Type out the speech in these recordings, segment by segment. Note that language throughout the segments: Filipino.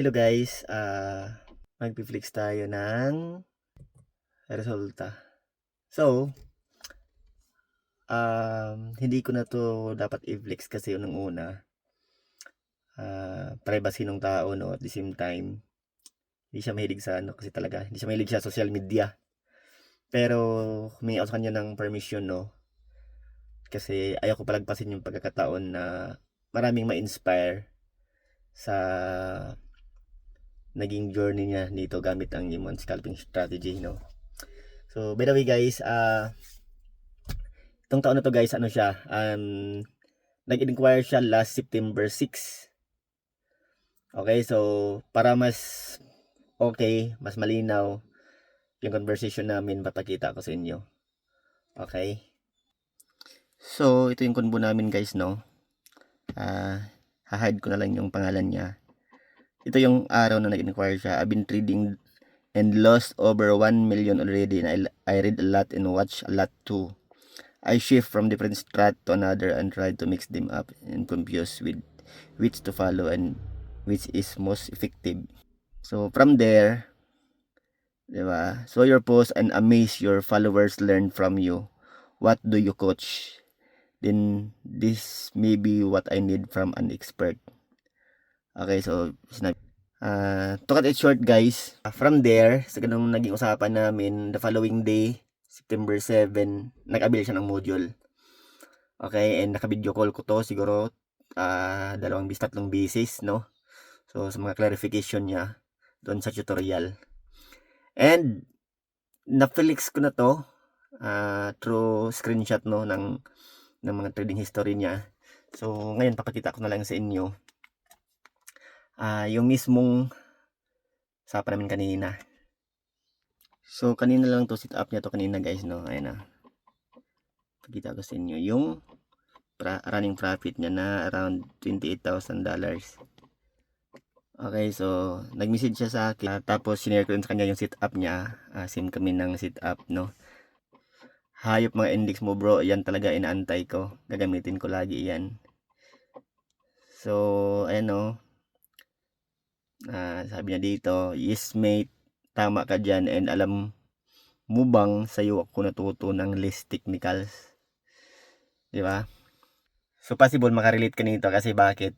Hello guys, magpi-flex tayo ng resulta. So, hindi ko na 'to dapat i-flex kasi unang una, privacy nung tao 'no, at the same time, hindi siya mahilig sa ano kasi talaga, hindi siya mahilig sa social media. Pero humingi ako sa kanya ng permission 'no, kasi ayaw ko palagpasin yung pagkakataon na maraming ma-inspire sa naging journey niya dito gamit ang Immune Scalping Strategy 'no. So, by the way guys, itong taon na 'to guys, ano siya, nag-inquire siya last September 6. Okay, so para mas okay, mas malinaw yung conversation namin, papakita ko sa inyo. Okay? So, ito yung convo namin guys, no? Ha-hide ko na lang yung pangalan niya. Ito yung araw na nag-inquire siya. I've been trading and lost over 1 million already, and I read a lot and watch a lot too. I shift from different strat to another and try to mix them up and confuse with which to follow and which is most effective. So from there, di ba? So your post and amaze your followers learn from you. What do you coach? Then this may be what I need from an expert. Okay, so to cut it short guys, from there, sa ganung naging usapan namin, the following day, September 7, nag-avail siya ng module. Okay, and naka-video call ko 'to siguro, 2 beses 'no. So, sa mga clarification niya doon sa tutorial. And na-flex ko na 'to, through screenshot 'no ng mga trading history niya. So, ngayon papakita ko na lang sa inyo, yung mismong usapan namin kanina. So, kanina lang 'to, set up niya 'to kanina guys 'no, ayan na. Pakita ko sa inyo yung running profit niya na around $28,000. Okay, so nag-message siya sa akin, tapos sinare ko rin sa kanya yung setup niya, same kami ng setup 'no. Hayop mga index mo bro, yan talaga inaantay ko, gagamitin ko lagi yan. So ayan 'no, sabi niya dito, yes mate, tama ka dyan, and alam mo bang sa'yo ako natuto ng less technicals, di ba? So possible makarelate ka nito kasi bakit?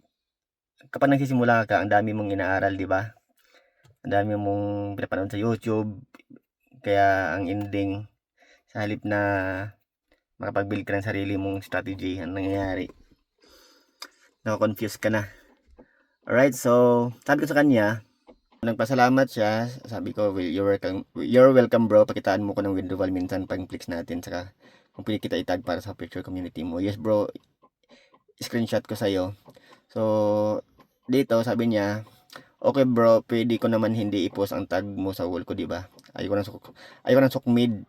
Kapag nagsisimula ka, ang dami mong inaaral, di ba? Ang dami mong pinapanood sa YouTube, kaya ang ending, sa halip na makapag-build ka ng sarili mong strategy, ang nangyayari, nako-confuse ka na. Alright, so sabi ko sa kanya, nagpasalamat siya, sabi ko, well, you're welcome bro, pakitaan mo ko ng withdrawal minsan pag flex natin, saka kung pwede kita itag para sa future community mo. Yes bro, screenshot ko sa'yo. So dito sabi niya, okay bro, pwede ko naman hindi i-post ang tag mo sa wall ko, diba? Ayoko ng sukmid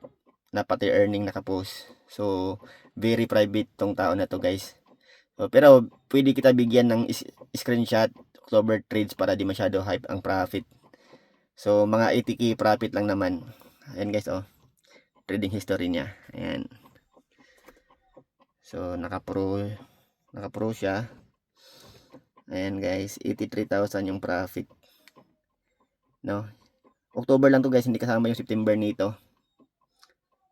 na pati earning nakapost. So very private tong tao na to guys. So, pero pwede kita bigyan ng screenshot October trades para di masyado hype ang profit. So mga 80k profit lang naman. Ayan guys, oh, trading history niya. Ayan. So naka-pro siya. Ayan guys, 83,000 yung profit. No? October lang to guys, hindi kasama yung September nito.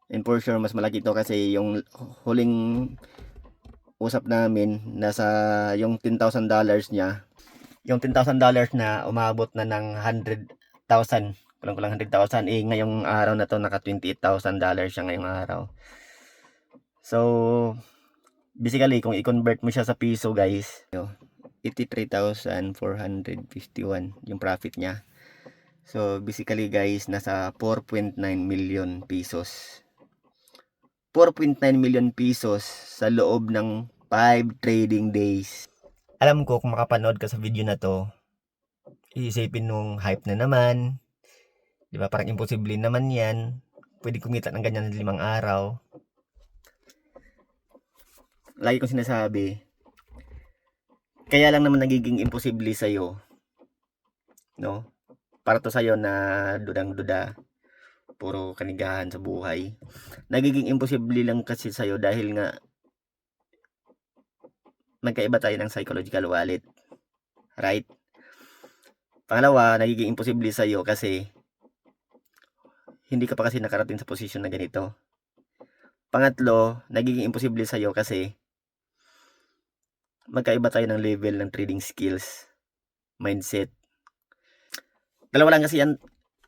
And for sure mas malaki to kasi yung huling usap namin nasa yung $10,000 niya. Yung $10,000 na umabot na ng 100,000. Kulang-kulang 100,000. Eh ngayong araw na to naka $28,000 siya ngayong araw. So basically kung i-convert mo siya sa piso guys, 83,451 yung profit niya. So basically guys, nasa 4.9 million pesos. 4.9 million pesos sa loob ng 5 trading days. Alam ko kung makapanood ka sa video na to, iisipin nung hype na naman, di ba? Parang imposible naman yan. Pwede kumita ng ganyan ng 5 araw. Lagi kong sinasabi, kaya lang naman nagiging imposible sa'yo, no? Para to sa'yo na dudang-duda, puro kanigahan sa buhay. Nagiging imposible lang kasi sa'yo dahil nga magkaiba tayo ng psychological wallet, right? Pangalawa, nagiging imposible sa'yo kasi hindi ka pa kasi nakarating sa posisyon na ganito. Pangatlo, nagiging imposible sa'yo kasi magkaiba tayo ng level ng trading skills, mindset. Dalawa lang kasi yan,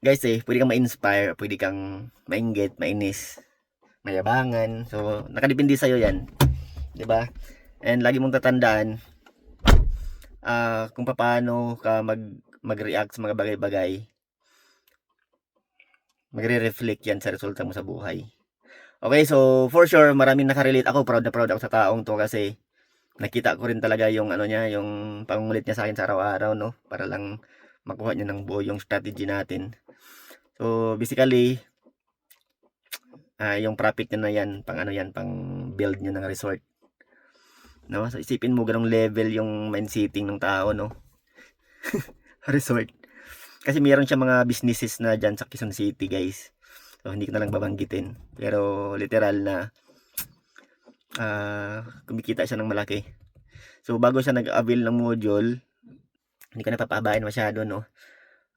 guys pwede kang ma-inspire, pwede kang mainggit, mainis, mayabangan. So, nakadepende sa'yo yan. 'Di ba? And lagi mong tatandaan kung paano ka mag-react sa mga bagay-bagay. Magre-reflect yan sa resulta mo sa buhay. Okay, so for sure maraming nakarelate. Ako proud na proud ako sa taong to kasi nakita ko rin talaga yung ano niya, yung pangungulit niya sa akin sa araw-araw, no? Para lang makuha niya ng buo yung strategy natin. So basically, yung profit niya na yan, pang ano yan, pang build niya ng resort. No? So isipin mo ganong level yung mindsetting ng tao, no? Resort. Kasi meron siya mga businesses na dyan sa Quezon City, guys. So hindi ko na lang babanggitin. Pero literal na kumikita siya ng malaki. So bago siya nag-avail ng module, hindi ko na papahabain masyado, no?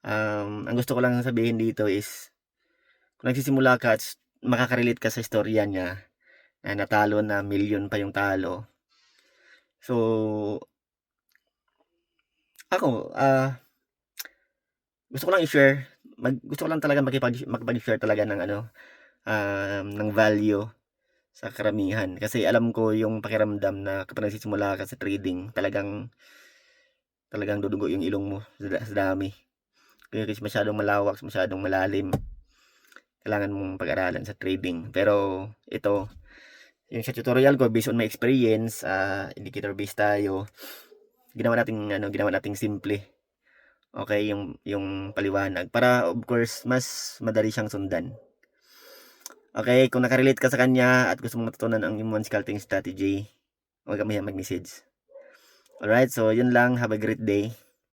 Ang gusto ko lang sabihin dito is kung nagsisimula ka at makakarelate ka sa istorya niya na natalo na milyon pa yung talo. So ako gusto ko lang i-share, gusto ko lang talaga makipag-share talaga ng ano ng value sa karamihan kasi alam ko yung pakiramdam na kapag nagsisimula ka sa trading talagang dudugo yung ilong mo sa dami kasi masyadong malawak, masyadong malalim, kailangan mong pag-aralan sa trading. Pero ito yung sa tutorial ko based on my experience, indicator based tayo, ginawa nating simple, okay, yung paliwanag para of course mas madali siyang sundan. Okay, kung nakarelate ka sa kanya at gusto mong matutunan ang immune scouting strategy, huwag kang mahiya mag-message. Alright, so yun lang. Have a great day.